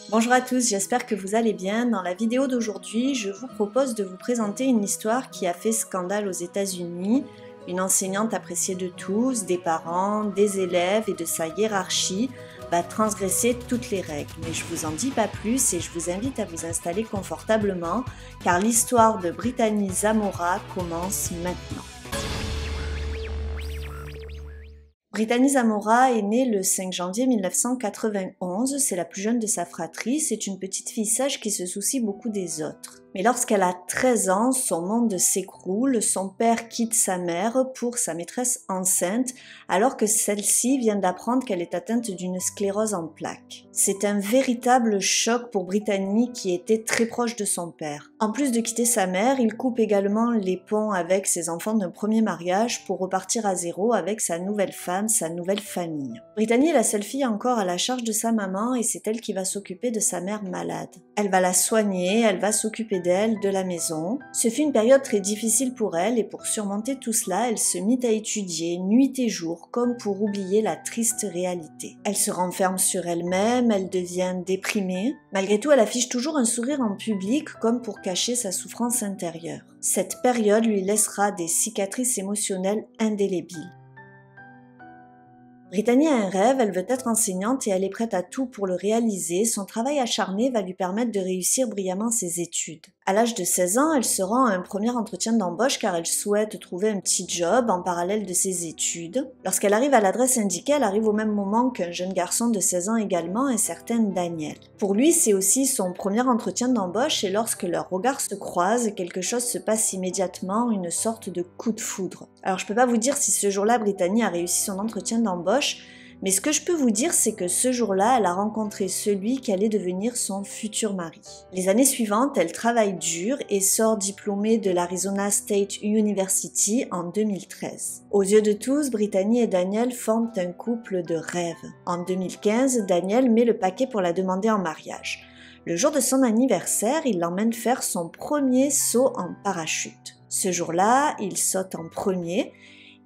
Bonjour à tous, j'espère que vous allez bien. Dans la vidéo d'aujourd'hui, je vous propose de vous présenter une histoire qui a fait scandale aux États-Unis. Une enseignante appréciée de tous, des parents, des élèves et de sa hiérarchie va transgresser toutes les règles. Mais je vous en dis pas plus et je vous invite à vous installer confortablement car l'histoire de Brittany Zamora commence maintenant. Brittany Zamora est née le 5 janvier 1991, c'est la plus jeune de sa fratrie, c'est une petite fille sage qui se soucie beaucoup des autres. Mais lorsqu'elle a 13 ans, son monde s'écroule, son père quitte sa mère pour sa maîtresse enceinte, alors que celle-ci vient d'apprendre qu'elle est atteinte d'une sclérose en plaques. C'est un véritable choc pour Brittany qui était très proche de son père. En plus de quitter sa mère, il coupe également les ponts avec ses enfants d'un premier mariage pour repartir à zéro avec sa nouvelle femme, sa nouvelle famille. Brittany est la seule fille encore à la charge de sa maman et c'est elle qui va s'occuper de sa mère malade. Elle va la soigner, elle va s'occuper d'elle, de la maison. Ce fut une période très difficile pour elle et pour surmonter tout cela, elle se mit à étudier nuit et jour comme pour oublier la triste réalité. Elle se renferme sur elle-même, elle devient déprimée. Malgré tout, elle affiche toujours un sourire en public comme pour cacher sa souffrance intérieure. Cette période lui laissera des cicatrices émotionnelles indélébiles. Brittany a un rêve, elle veut être enseignante et elle est prête à tout pour le réaliser. Son travail acharné va lui permettre de réussir brillamment ses études. À l'âge de 16 ans, elle se rend à un premier entretien d'embauche car elle souhaite trouver un petit job en parallèle de ses études. Lorsqu'elle arrive à l'adresse indiquée, elle arrive au même moment qu'un jeune garçon de 16 ans également, un certain Daniel. Pour lui, c'est aussi son premier entretien d'embauche et lorsque leurs regards se croisent, quelque chose se passe immédiatement, une sorte de coup de foudre. Alors je peux pas vous dire si ce jour-là, Brittany a réussi son entretien d'embauche, mais ce que je peux vous dire, c'est que ce jour-là, elle a rencontré celui qui allait devenir son futur mari. Les années suivantes, elle travaille dur et sort diplômée de l'Arizona State University en 2013. Aux yeux de tous, Brittany et Daniel forment un couple de rêve. En 2015, Daniel met le paquet pour la demander en mariage. Le jour de son anniversaire, il l'emmène faire son premier saut en parachute. Ce jour-là, il saute en premier.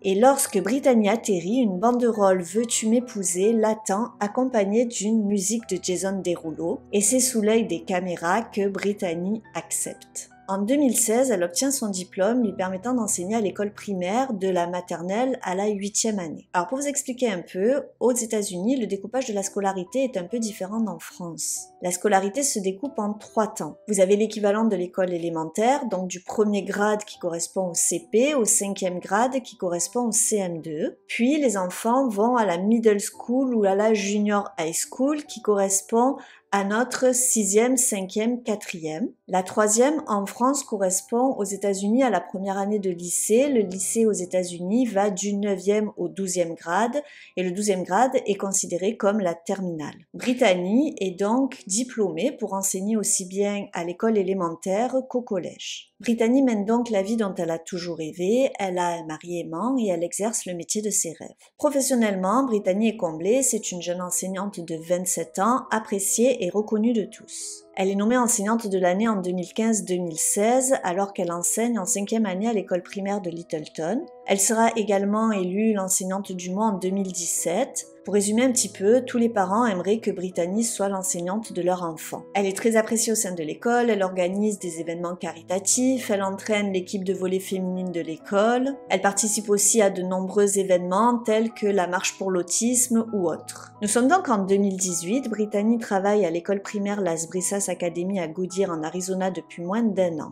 Et lorsque Brittany atterrit, une banderole « Veux-tu m'épouser » l'attend accompagnée d'une musique de Jason Derulo et c'est sous l'œil des caméras que Brittany accepte. En 2016, elle obtient son diplôme lui permettant d'enseigner à l'école primaire de la maternelle à la 8e année. Alors pour vous expliquer un peu, aux États-Unis, le découpage de la scolarité est un peu différent d'en France. La scolarité se découpe en 3 temps. Vous avez l'équivalent de l'école élémentaire, donc du premier grade qui correspond au CP, au 5e grade qui correspond au CM2. Puis les enfants vont à la middle school ou à la junior high school qui correspond à notre 6e, 5e, 4e. La 3e en France correspond aux États-Unis à la première année de lycée. Le lycée aux États-Unis va du 9e au 12e grade et le 12e grade est considéré comme la terminale. Brittany est donc diplômée pour enseigner aussi bien à l'école élémentaire qu'au collège. Brittany mène donc la vie dont elle a toujours rêvé, elle a un mari aimant et elle exerce le métier de ses rêves. Professionnellement, Brittany est comblée, c'est une jeune enseignante de 27 ans, appréciée et reconnue de tous. Elle est nommée enseignante de l'année en 2015-2016 alors qu'elle enseigne en 5e année à l'école primaire de Littleton. Elle sera également élue l'enseignante du mois en 2017. Pour résumer un petit peu, tous les parents aimeraient que Brittany soit l'enseignante de leur enfant. Elle est très appréciée au sein de l'école, elle organise des événements caritatifs, elle entraîne l'équipe de volley féminine de l'école, elle participe aussi à de nombreux événements tels que la marche pour l'autisme ou autres. Nous sommes donc en 2018, Brittany travaille à l'école primaire Las Brisas Academy à Goodyear en Arizona depuis moins d'1 an.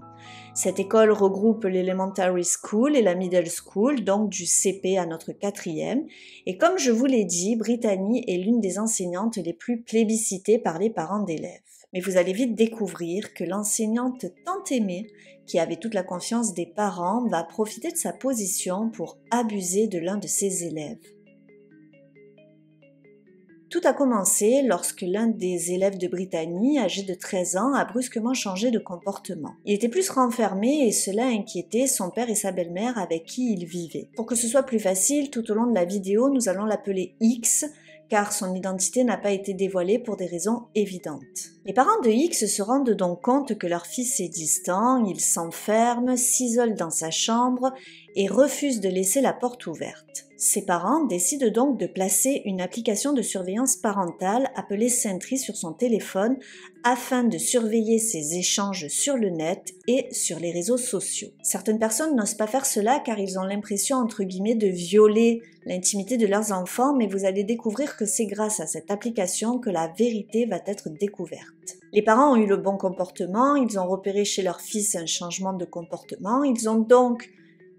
Cette école regroupe l'Elementary School et la Middle School, donc du CP à notre 4e. Et comme je vous l'ai dit, Brittany est l'une des enseignantes les plus plébiscitées par les parents d'élèves. Mais vous allez vite découvrir que l'enseignante tant aimée, qui avait toute la confiance des parents, va profiter de sa position pour abuser de l'un de ses élèves. Tout a commencé lorsque l'un des élèves de Brittany, âgé de 13 ans, a brusquement changé de comportement. Il était plus renfermé et cela inquiétait son père et sa belle-mère avec qui il vivait. Pour que ce soit plus facile, tout au long de la vidéo, nous allons l'appeler X, car son identité n'a pas été dévoilée pour des raisons évidentes. Les parents de X se rendent donc compte que leur fils est distant, il s'enferme, s'isole dans sa chambre et refuse de laisser la porte ouverte. Ses parents décident donc de placer une application de surveillance parentale appelée Sentry sur son téléphone afin de surveiller ses échanges sur le net et sur les réseaux sociaux. Certaines personnes n'osent pas faire cela car ils ont l'impression entre guillemets de violer l'intimité de leurs enfants, mais vous allez découvrir que c'est grâce à cette application que la vérité va être découverte. Les parents ont eu le bon comportement, ils ont repéré chez leur fils un changement de comportement, ils ont donc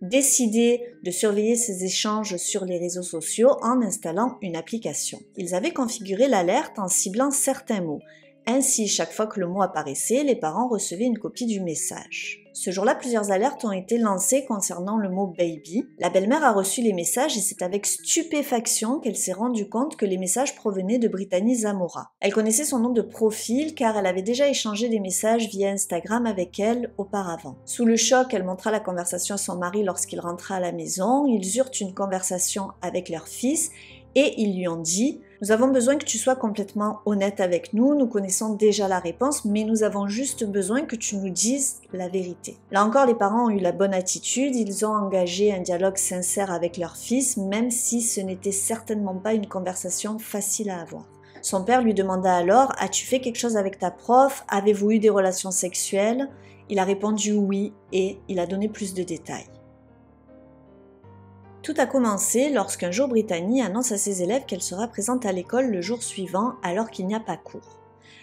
décidé de surveiller ces échanges sur les réseaux sociaux en installant une application. Ils avaient configuré l'alerte en ciblant certains mots. Ainsi, chaque fois que le mot apparaissait, les parents recevaient une copie du message. Ce jour-là, plusieurs alertes ont été lancées concernant le mot « baby ». La belle-mère a reçu les messages et c'est avec stupéfaction qu'elle s'est rendue compte que les messages provenaient de Brittany Zamora. Elle connaissait son nom de profil car elle avait déjà échangé des messages via Instagram avec elle auparavant. Sous le choc, elle montra la conversation à son mari lorsqu'il rentra à la maison. Ils eurent une conversation avec leur fils et ils lui ont dit « Nous avons besoin que tu sois complètement honnête avec nous, nous connaissons déjà la réponse, mais nous avons juste besoin que tu nous dises la vérité. » Là encore, les parents ont eu la bonne attitude, ils ont engagé un dialogue sincère avec leur fils, même si ce n'était certainement pas une conversation facile à avoir. Son père lui demanda alors « As-tu fait quelque chose avec ta prof? Avez-vous eu des relations sexuelles ?» Il a répondu oui et il a donné plus de détails. Tout a commencé lorsqu'un jour Brittany annonce à ses élèves qu'elle sera présente à l'école le jour suivant alors qu'il n'y a pas cours.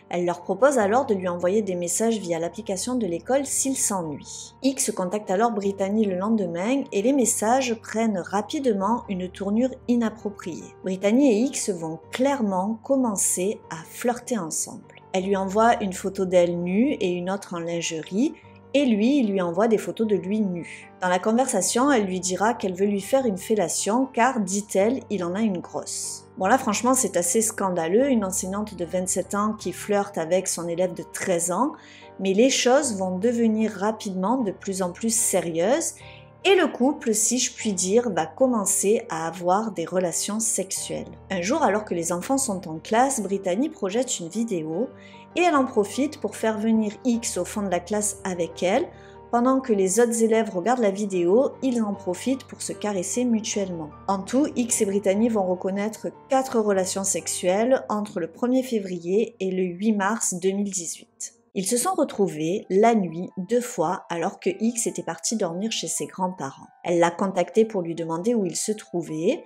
Elle leur propose alors de lui envoyer des messages via l'application de l'école s'ils s'ennuient. X contacte alors Brittany le lendemain et les messages prennent rapidement une tournure inappropriée. Brittany et X vont clairement commencer à flirter ensemble. Elle lui envoie une photo d'elle nue et une autre en lingerie, et lui, il lui envoie des photos de lui nu. Dans la conversation, elle lui dira qu'elle veut lui faire une fellation car, dit-elle, il en a une grosse. Bon là franchement c'est assez scandaleux, une enseignante de 27 ans qui flirte avec son élève de 13 ans, mais les choses vont devenir rapidement de plus en plus sérieuses et le couple, si je puis dire, va commencer à avoir des relations sexuelles. Un jour, alors que les enfants sont en classe, Brittany projette une vidéo et elle en profite pour faire venir X au fond de la classe avec elle. Pendant que les autres élèves regardent la vidéo, ils en profitent pour se caresser mutuellement. En tout, X et Brittany vont reconnaître 4 relations sexuelles entre le 1er février et le 8 mars 2018. Ils se sont retrouvés la nuit 2 fois alors que X était parti dormir chez ses grands-parents. Elle l'a contacté pour lui demander où il se trouvait.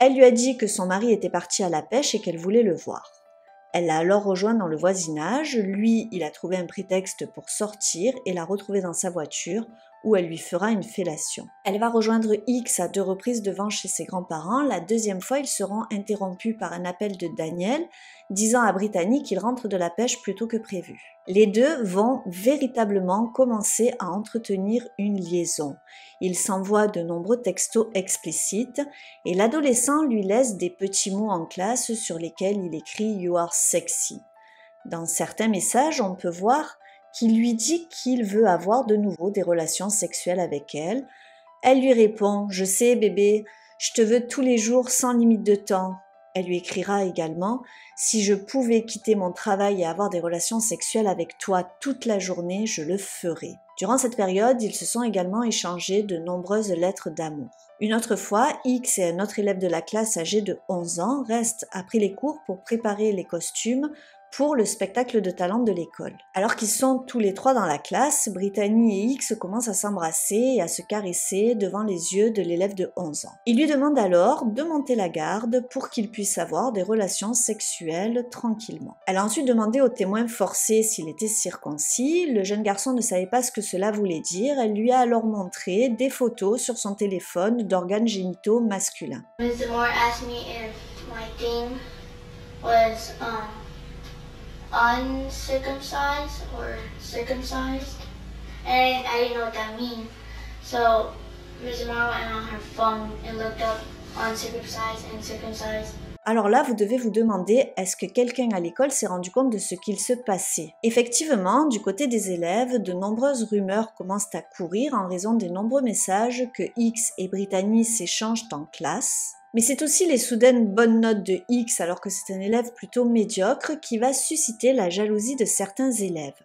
Elle lui a dit que son mari était parti à la pêche et qu'elle voulait le voir. Elle l'a alors rejoint dans le voisinage, lui il a trouvé un prétexte pour sortir et l'a retrouvé dans sa voiture où elle lui fera une fellation. Elle va rejoindre X à 2 reprises devant chez ses grands-parents, la deuxième fois ils seront interrompus par un appel de Daniel disant à Brittany qu'il rentre de la pêche plus tôt que prévu. Les deux vont véritablement commencer à entretenir une liaison. Ils s'envoient de nombreux textos explicites et l'adolescent lui laisse des petits mots en classe sur lesquels il écrit « You are sexy ». Dans certains messages, on peut voir qu'il lui dit qu'il veut avoir de nouveau des relations sexuelles avec elle. Elle lui répond « Je sais bébé, je te veux tous les jours sans limite de temps ». Elle lui écrira également « Si je pouvais quitter mon travail et avoir des relations sexuelles avec toi toute la journée, je le ferais ». Durant cette période, ils se sont également échangés de nombreuses lettres d'amour. Une autre fois, X et un autre élève de la classe âgé de 11 ans restent après les cours pour préparer les costumes pour le spectacle de talent de l'école. Alors qu'ils sont tous les 3 dans la classe, Brittany et X commencent à s'embrasser et à se caresser devant les yeux de l'élève de 11 ans. Il lui demande alors de monter la garde pour qu'il puisse avoir des relations sexuelles tranquillement. Elle a ensuite demandé au témoin forcé s'il était circoncis. Le jeune garçon ne savait pas ce que cela voulait dire. Elle lui a alors montré des photos sur son téléphone d'organes génitaux masculins. Mr. Moore asked me if my thing was uncircumcised or circumcised, and I didn't know what that means. So Ms. Moore went on her phone and looked up uncircumcised and circumcised. Alors là, vous devez vous demander, est-ce que quelqu'un à l'école s'est rendu compte de ce qu'il se passait? Effectivement, du côté des élèves, de nombreuses rumeurs commencent à courir en raison des nombreux messages que X et Brittany s'échangent en classe. Mais c'est aussi les soudaines bonnes notes de X alors que c'est un élève plutôt médiocre qui va susciter la jalousie de certains élèves.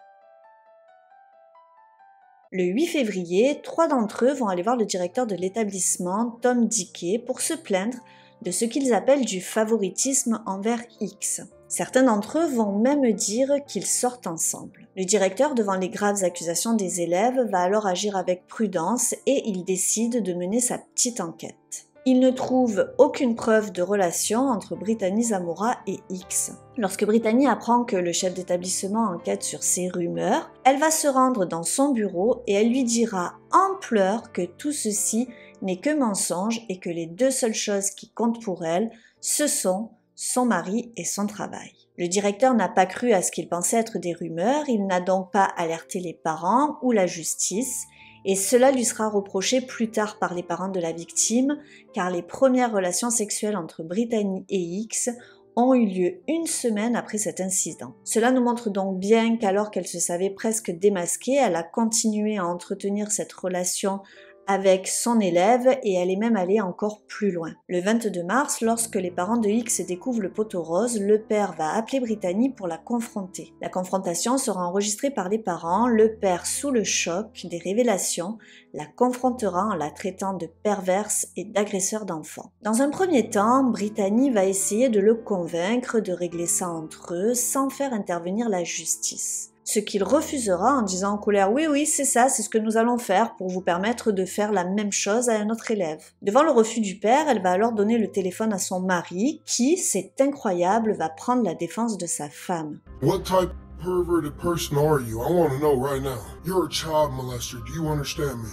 Le 8 février, 3 d'entre eux vont aller voir le directeur de l'établissement, Tom Dickey, pour se plaindre de ce qu'ils appellent du favoritisme envers X. Certains d'entre eux vont même dire qu'ils sortent ensemble. Le directeur, devant les graves accusations des élèves, va alors agir avec prudence et il décide de mener sa petite enquête. Il ne trouve aucune preuve de relation entre Brittany Zamora et X. Lorsque Brittany apprend que le chef d'établissement enquête sur ces rumeurs, elle va se rendre dans son bureau et elle lui dira en pleurs que tout ceci n'est que mensonge et que les deux seules choses qui comptent pour elle, ce sont son mari et son travail. Le directeur n'a pas cru à ce qu'il pensait être des rumeurs, il n'a donc pas alerté les parents ou la justice, et cela lui sera reproché plus tard par les parents de la victime, car les premières relations sexuelles entre Brittany et X ont eu lieu une semaine après cet incident. Cela nous montre donc bien qu'alors qu'elle se savait presque démasquée, elle a continué à entretenir cette relation avec son élève et elle est même allée encore plus loin. Le 22 mars, lorsque les parents de X découvrent le poteau rose, le père va appeler Brittany pour la confronter. La confrontation sera enregistrée par les parents, le père, sous le choc des révélations, la confrontera en la traitant de perverse et d'agresseur d'enfants. Dans un premier temps, Brittany va essayer de le convaincre de régler ça entre eux sans faire intervenir la justice. Ce qu'il refusera en disant en colère « Oui, c'est ça, c'est ce que nous allons faire pour vous permettre de faire la même chose à un autre élève. » Devant le refus du père, elle va alors donner le téléphone à son mari qui, c'est incroyable, va prendre la défense de sa femme. What type of perverted person are you? I want to know right now. You're a child molester. Do you understand me?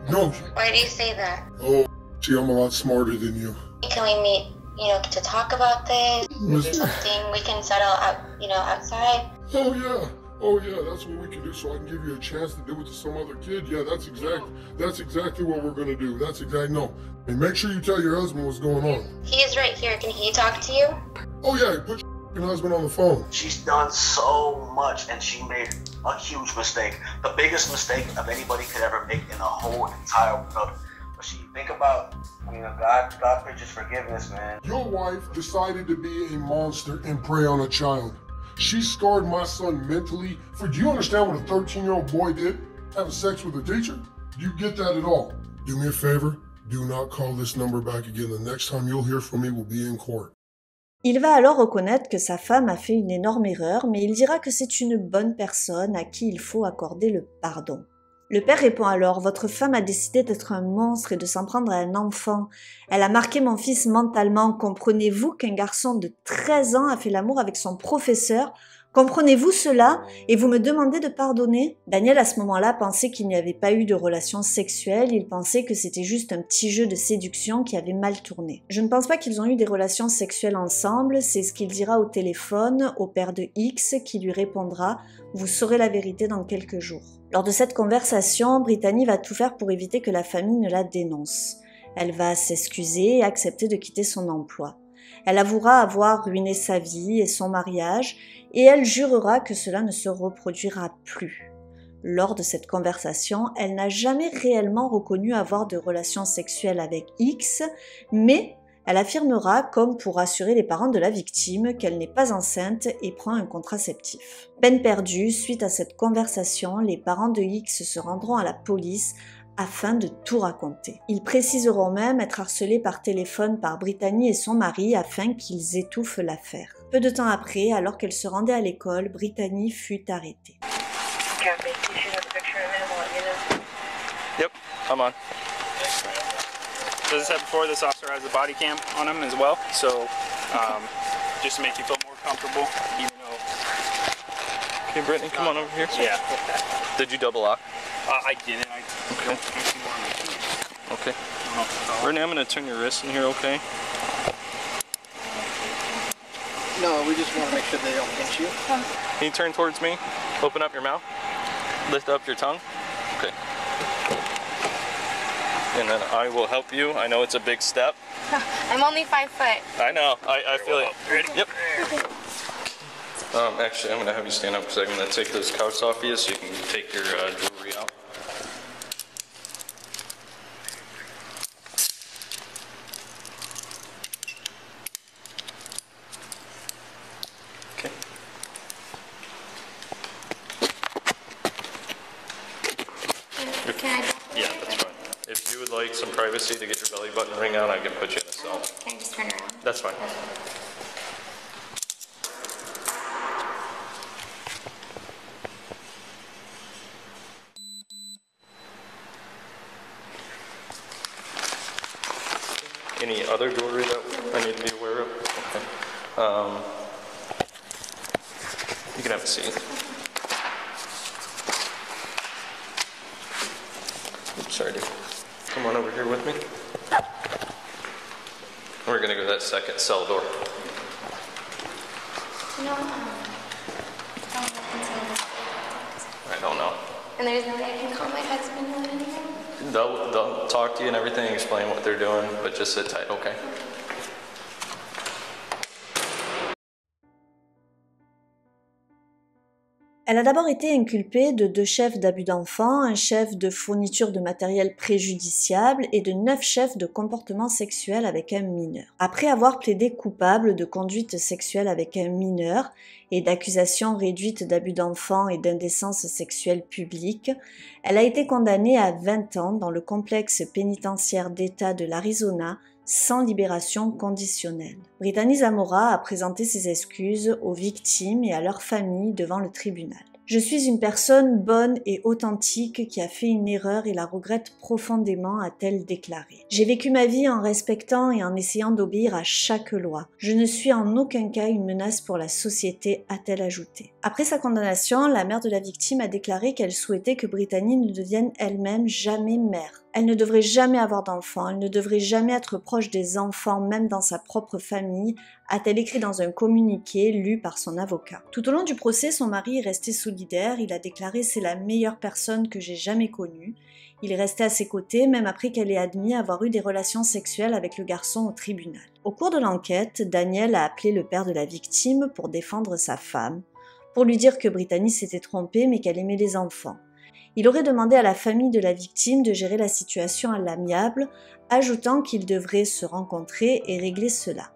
No. Why do you say that? Oh, see, I'm a lot smarter than you. Can we meet, to talk about this? Miss- Something we can settle out, outside? Oh yeah, that's what we can do so I can give you a chance to do it to some other kid. Yeah, that's exactly what we're gonna do. No. And make sure you tell your husband what's going on. He is right here. Can he talk to you? Oh yeah, put your husband on the phone. She's done so much and she made a huge mistake. The biggest mistake of anybody could ever make in the whole entire world. But she think about, God preaches forgiveness, man. Your wife decided to be a monster and prey on a child. She scarred my son mentally. Do you understand what a 13-year-old boy did? Having sex with a teacher? Do you get that at all? Do me a favor. Do not call this number back again. The next time you'll hear from me will be in court. Il va alors reconnaître que sa femme a fait une énorme erreur, mais il dira que c'est une bonne personne à qui il faut accorder le pardon. Le père répond alors « Votre femme a décidé d'être un monstre et de s'en prendre à un enfant. Elle a marqué mon fils mentalement. Comprenez-vous qu'un garçon de 13 ans a fait l'amour avec son professeur ? Comprenez-vous cela ? Et vous me demandez de pardonner ?» Daniel, à ce moment-là, pensait qu'il n'y avait pas eu de relation sexuelle. Il pensait que c'était juste un petit jeu de séduction qui avait mal tourné. Je ne pense pas qu'ils ont eu des relations sexuelles ensemble. C'est ce qu'il dira au téléphone au père de X qui lui répondra « Vous saurez la vérité dans quelques jours ». Lors de cette conversation, Brittany va tout faire pour éviter que la famille ne la dénonce. Elle va s'excuser et accepter de quitter son emploi. Elle avouera avoir ruiné sa vie et son mariage, et elle jurera que cela ne se reproduira plus. Lors de cette conversation, elle n'a jamais réellement reconnu avoir de relations sexuelles avec X, mais elle affirmera, comme pour rassurer les parents de la victime, qu'elle n'est pas enceinte et prend un contraceptif. Peine perdue, suite à cette conversation, les parents de X se rendront à la police afin de tout raconter. Ils préciseront même être harcelés par téléphone par Brittany et son mari afin qu'ils étouffent l'affaire. Peu de temps après, alors qu'elle se rendait à l'école, Brittany fut arrêtée. Yep, I'm on. So as I said before, this officer has a body cam on him as well, so just to make you feel more comfortable, even though... Okay, Brittany, come on over here. Yeah. Did you double lock? I didn't. I Okay. Okay. Brittany, I'm going to turn your wrist in here, okay? No, we just want to make sure they don't pinch you. Can you turn towards me? Open up your mouth. Lift up your tongue. Okay. And then I will help you. I know it's a big step. I'm only 5 foot. I know. I feel it. Ready? Yep. Actually, I'm going to have you stand up because I'm going to take those cuffs off you so you can take your jewelry out. Okay. Can I? Yeah, that's fine. If you would like some privacy to get your belly button ring on, I can put you in a cell. Can I just turn around? That's fine. Any other jewelry that I need to be aware of? Okay. You can have a seat. Oops, sorry, dude. Come on over here with me. We're gonna go to that second cell door. No. I don't know. And there's no way I can call my husband or anything? They'll talk to you and everything, explain what they're doing, but just sit tight, okay? Elle a d'abord été inculpée de 2 chefs d'abus d'enfants, un chef de fourniture de matériel préjudiciable et de 9 chefs de comportement sexuel avec un mineur. Après avoir plaidé coupable de conduite sexuelle avec un mineur et d'accusations réduites d'abus d'enfants et d'indécence sexuelle publique, elle a été condamnée à 20 ans dans le complexe pénitentiaire d'État de l'Arizona sans libération conditionnelle. Brittany Zamora a présenté ses excuses aux victimes et à leurs familles devant le tribunal. Je suis une personne bonne et authentique qui a fait une erreur et la regrette profondément, a-t-elle déclaré. J'ai vécu ma vie en respectant et en essayant d'obéir à chaque loi. Je ne suis en aucun cas une menace pour la société, a-t-elle ajouté. Après sa condamnation, la mère de la victime a déclaré qu'elle souhaitait que Brittany ne devienne elle-même jamais mère. Elle ne devrait jamais avoir d'enfants, elle ne devrait jamais être proche des enfants, même dans sa propre famille, a-t-elle écrit dans un communiqué lu par son avocat. Tout au long du procès, son mari est resté solidaire, il a déclaré « c'est la meilleure personne que j'ai jamais connue ». Il est resté à ses côtés, même après qu'elle ait admis avoir eu des relations sexuelles avec le garçon au tribunal. Au cours de l'enquête, Daniel a appelé le père de la victime pour défendre sa femme, pour lui dire que Brittany s'était trompée mais qu'elle aimait les enfants. Il aurait demandé à la famille de la victime de gérer la situation à l'amiable, ajoutant qu'ils devraient se rencontrer et régler cela.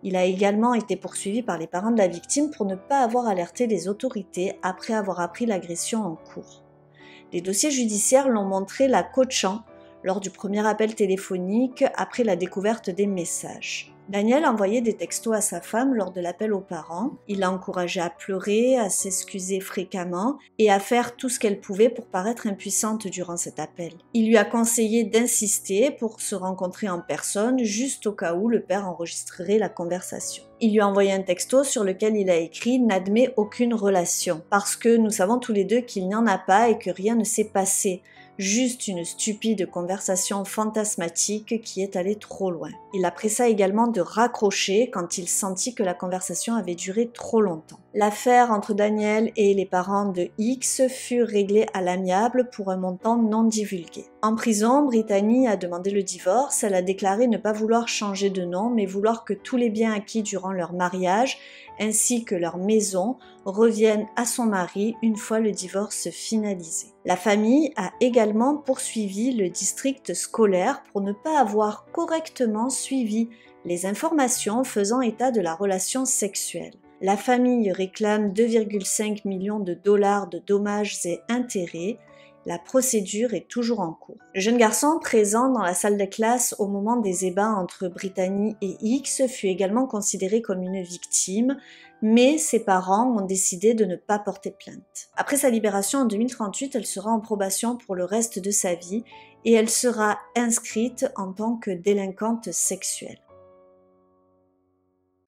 Il a également été poursuivi par les parents de la victime pour ne pas avoir alerté les autorités après avoir appris l'agression en cours. Les dossiers judiciaires l'ont montré la coachant lors du premier appel téléphonique après la découverte des messages. Daniel envoyait des textos à sa femme lors de l'appel aux parents. Il l'a encouragée à pleurer, à s'excuser fréquemment et à faire tout ce qu'elle pouvait pour paraître impuissante durant cet appel. Il lui a conseillé d'insister pour se rencontrer en personne, juste au cas où le père enregistrerait la conversation. Il lui a envoyé un texto sur lequel il a écrit « N'admets aucune relation » parce que nous savons tous les deux qu'il n'y en a pas et que rien ne s'est passé. Juste une stupide conversation fantasmatique qui est allée trop loin. Il a pressa également de raccrocher quand il sentit que la conversation avait duré trop longtemps. L'affaire entre Daniel et les parents de X fut réglée à l'amiable pour un montant non divulgué. En prison, Brittany a demandé le divorce. Elle a déclaré ne pas vouloir changer de nom, mais vouloir que tous les biens acquis durant leur mariage, ainsi que leur maison, reviennent à son mari une fois le divorce finalisé. La famille a également poursuivi le district scolaire pour ne pas avoir correctement suivi les informations faisant état de la relation sexuelle. La famille réclame 2,5 millions de dollars de dommages et intérêts. La procédure est toujours en cours. Le jeune garçon présent dans la salle de classe au moment des ébats entre Brittany et X fut également considéré comme une victime, mais ses parents ont décidé de ne pas porter plainte. Après sa libération en 2038, elle sera en probation pour le reste de sa vie et elle sera inscrite en tant que délinquante sexuelle.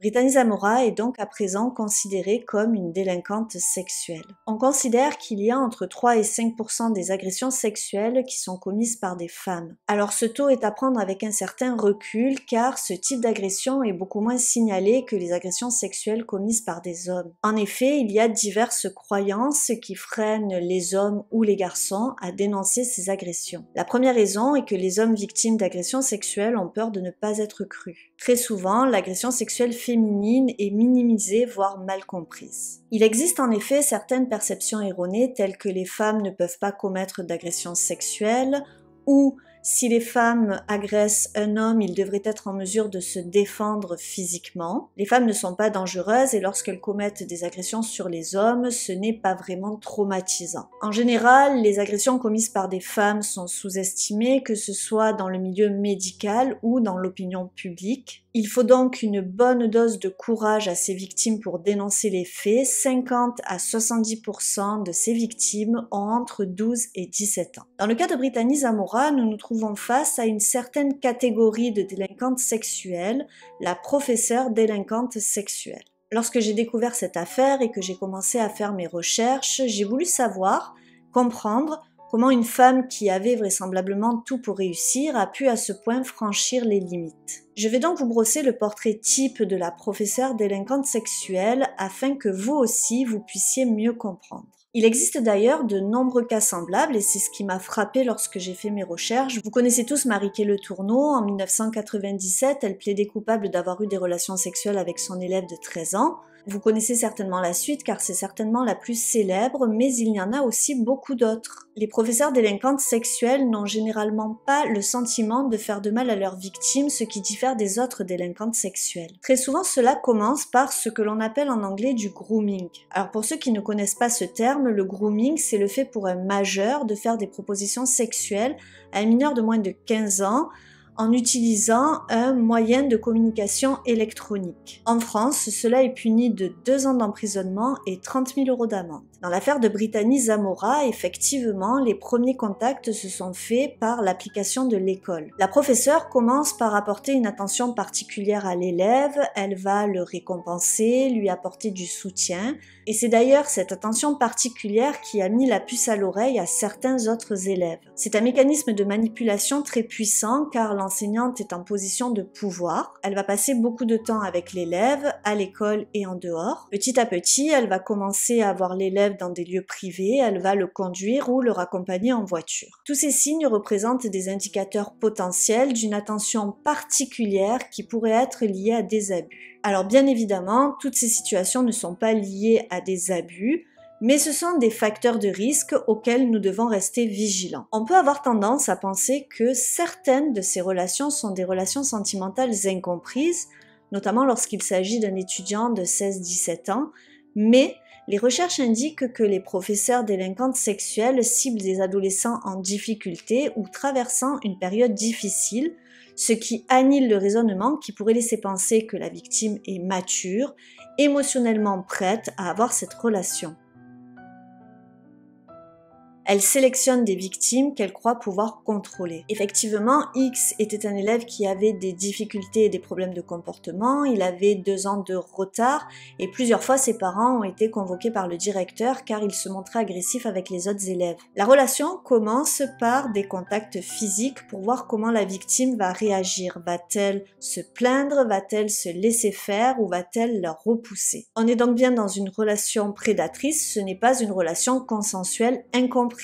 Brittany Zamora est donc à présent considérée comme une délinquante sexuelle. On considère qu'il y a entre 3 et 5% des agressions sexuelles qui sont commises par des femmes. Alors ce taux est à prendre avec un certain recul car ce type d'agression est beaucoup moins signalé que les agressions sexuelles commises par des hommes. En effet, il y a diverses croyances qui freinent les hommes ou les garçons à dénoncer ces agressions. La première raison est que les hommes victimes d'agressions sexuelles ont peur de ne pas être crus. Très souvent, l'agression sexuelle féminine est minimisée, voire mal comprise. Il existe en effet certaines perceptions erronées telles que les femmes ne peuvent pas commettre d'agressions sexuelles ou Si les femmes agressent un homme, ils devraient être en mesure de se défendre physiquement. Les femmes ne sont pas dangereuses et lorsqu'elles commettent des agressions sur les hommes, ce n'est pas vraiment traumatisant. En général, les agressions commises par des femmes sont sous-estimées, que ce soit dans le milieu médical ou dans l'opinion publique. Il faut donc une bonne dose de courage à ces victimes pour dénoncer les faits. 50 à 70% de ces victimes ont entre 12 et 17 ans. Dans le cas de Brittany Zamora, nous nous trouvons face à une certaine catégorie de délinquantes sexuelles, la professeure délinquante sexuelle. Lorsque j'ai découvert cette affaire et que j'ai commencé à faire mes recherches, j'ai voulu savoir, comprendre, comment une femme qui avait vraisemblablement tout pour réussir a pu à ce point franchir les limites. Je vais donc vous brosser le portrait type de la professeure délinquante sexuelle afin que vous aussi vous puissiez mieux comprendre. Il existe d'ailleurs de nombreux cas semblables et c'est ce qui m'a frappé lorsque j'ai fait mes recherches. Vous connaissez tous Marie-Kay Le Tourneau. En 1997, elle plaidait coupable d'avoir eu des relations sexuelles avec son élève de 13 ans. Vous connaissez certainement la suite car c'est certainement la plus célèbre, mais il y en a aussi beaucoup d'autres. Les professeurs délinquantes sexuelles n'ont généralement pas le sentiment de faire de mal à leurs victimes, ce qui diffère des autres délinquantes sexuelles. Très souvent, cela commence par ce que l'on appelle en anglais du grooming. Alors pour ceux qui ne connaissent pas ce terme, le grooming, c'est le fait pour un majeur de faire des propositions sexuelles à un mineur de moins de 15 ans, en utilisant un moyen de communication électronique. En France, cela est puni de 2 ans d'emprisonnement et 30 000 € d'amende. Dans l'affaire de Brittany Zamora, effectivement, les premiers contacts se sont faits par l'application de l'école. La professeure commence par apporter une attention particulière à l'élève, elle va le récompenser, lui apporter du soutien, et c'est d'ailleurs cette attention particulière qui a mis la puce à l'oreille à certains autres élèves. C'est un mécanisme de manipulation très puissant car l'enseignante est en position de pouvoir. Elle va passer beaucoup de temps avec l'élève, à l'école et en dehors. Petit à petit, elle va commencer à avoir l'élève dans des lieux privés, elle va le conduire ou le raccompagner en voiture. Tous ces signes représentent des indicateurs potentiels d'une attention particulière qui pourrait être liée à des abus. Alors bien évidemment, toutes ces situations ne sont pas liées à des abus, mais ce sont des facteurs de risque auxquels nous devons rester vigilants. On peut avoir tendance à penser que certaines de ces relations sont des relations sentimentales incomprises, notamment lorsqu'il s'agit d'un étudiant de 16-17 ans, mais les recherches indiquent que les professeurs délinquantes sexuelles ciblent des adolescents en difficulté ou traversant une période difficile, ce qui annule le raisonnement qui pourrait laisser penser que la victime est mature, émotionnellement prête à avoir cette relation. Elle sélectionne des victimes qu'elle croit pouvoir contrôler. Effectivement, X était un élève qui avait des difficultés et des problèmes de comportement, il avait 2 ans de retard et plusieurs fois ses parents ont été convoqués par le directeur car il se montrait agressif avec les autres élèves. La relation commence par des contacts physiques pour voir comment la victime va réagir. Va-t-elle se plaindre? Va-t-elle se laisser faire? Ou va-t-elle la repousser? On est donc bien dans une relation prédatrice, ce n'est pas une relation consensuelle incomprise.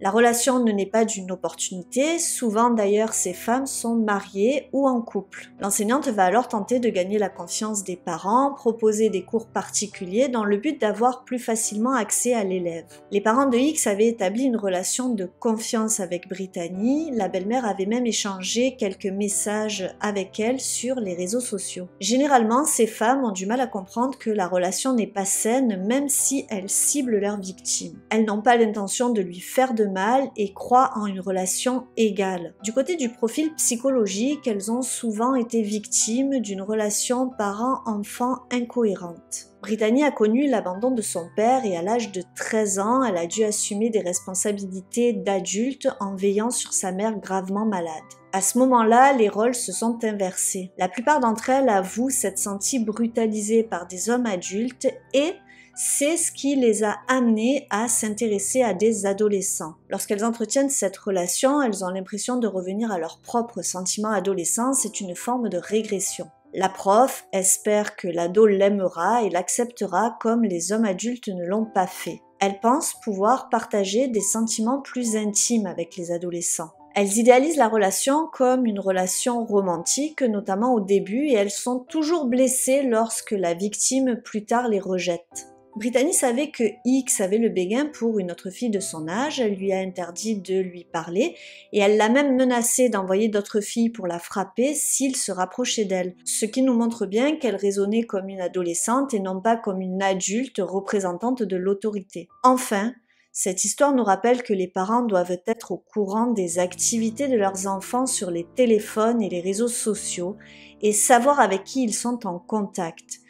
La relation ne naît pas d'une opportunité, souvent d'ailleurs ces femmes sont mariées ou en couple. L'enseignante va alors tenter de gagner la confiance des parents, proposer des cours particuliers dans le but d'avoir plus facilement accès à l'élève. Les parents de X avaient établi une relation de confiance avec Brittany, la belle-mère avait même échangé quelques messages avec elle sur les réseaux sociaux. Généralement, ces femmes ont du mal à comprendre que la relation n'est pas saine même si elles ciblent leur victime. Elles n'ont pas l'intention de lui faire de mal et croient en une relation égale. Du côté du profil psychologique, elles ont souvent été victimes d'une relation parent-enfant incohérente. Brittany a connu l'abandon de son père et à l'âge de 13 ans, elle a dû assumer des responsabilités d'adulte en veillant sur sa mère gravement malade. À ce moment-là, les rôles se sont inversés. La plupart d'entre elles avouent s'être senties brutalisées par des hommes adultes et c'est ce qui les a amenées à s'intéresser à des adolescents. Lorsqu'elles entretiennent cette relation, elles ont l'impression de revenir à leurs propres sentiments adolescents, c'est une forme de régression. La prof espère que l'ado l'aimera et l'acceptera comme les hommes adultes ne l'ont pas fait. Elle pense pouvoir partager des sentiments plus intimes avec les adolescents. Elles idéalisent la relation comme une relation romantique, notamment au début, et elles sont toujours blessées lorsque la victime plus tard les rejette. Brittany savait que X avait le béguin pour une autre fille de son âge, elle lui a interdit de lui parler et elle l'a même menacé d'envoyer d'autres filles pour la frapper s'il se rapprochait d'elle. Ce qui nous montre bien qu'elle raisonnait comme une adolescente et non pas comme une adulte représentante de l'autorité. Enfin, cette histoire nous rappelle que les parents doivent être au courant des activités de leurs enfants sur les téléphones et les réseaux sociaux et savoir avec qui ils sont en contact.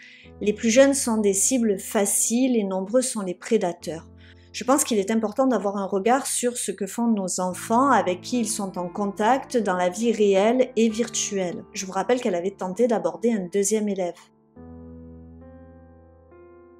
Les plus jeunes sont des cibles faciles et nombreux sont les prédateurs. Je pense qu'il est important d'avoir un regard sur ce que font nos enfants, avec qui ils sont en contact dans la vie réelle et virtuelle. Je vous rappelle qu'elle avait tenté d'aborder un deuxième élève.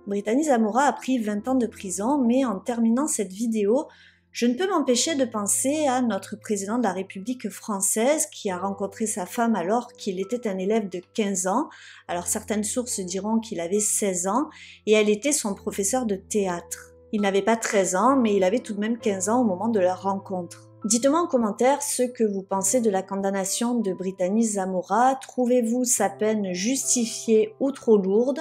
Brittany Zamora a pris 20 ans de prison, mais en terminant cette vidéo, je ne peux m'empêcher de penser à notre président de la République française qui a rencontré sa femme alors qu'il était un élève de 15 ans. Alors certaines sources diront qu'il avait 16 ans et elle était son professeur de théâtre. Il n'avait pas 13 ans, mais il avait tout de même 15 ans au moment de leur rencontre. Dites-moi en commentaire ce que vous pensez de la condamnation de Brittany Zamora. Trouvez-vous sa peine justifiée ou trop lourde ?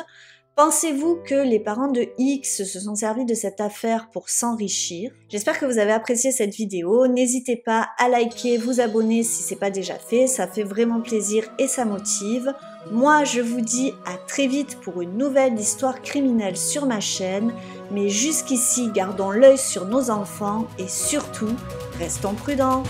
Pensez-vous que les parents de X se sont servis de cette affaire pour s'enrichir? J'espère que vous avez apprécié cette vidéo. N'hésitez pas à liker, vous abonner si ce n'est pas déjà fait. Ça fait vraiment plaisir et ça motive. Moi, je vous dis à très vite pour une nouvelle histoire criminelle sur ma chaîne. Mais jusqu'ici, gardons l'œil sur nos enfants et surtout, restons prudents.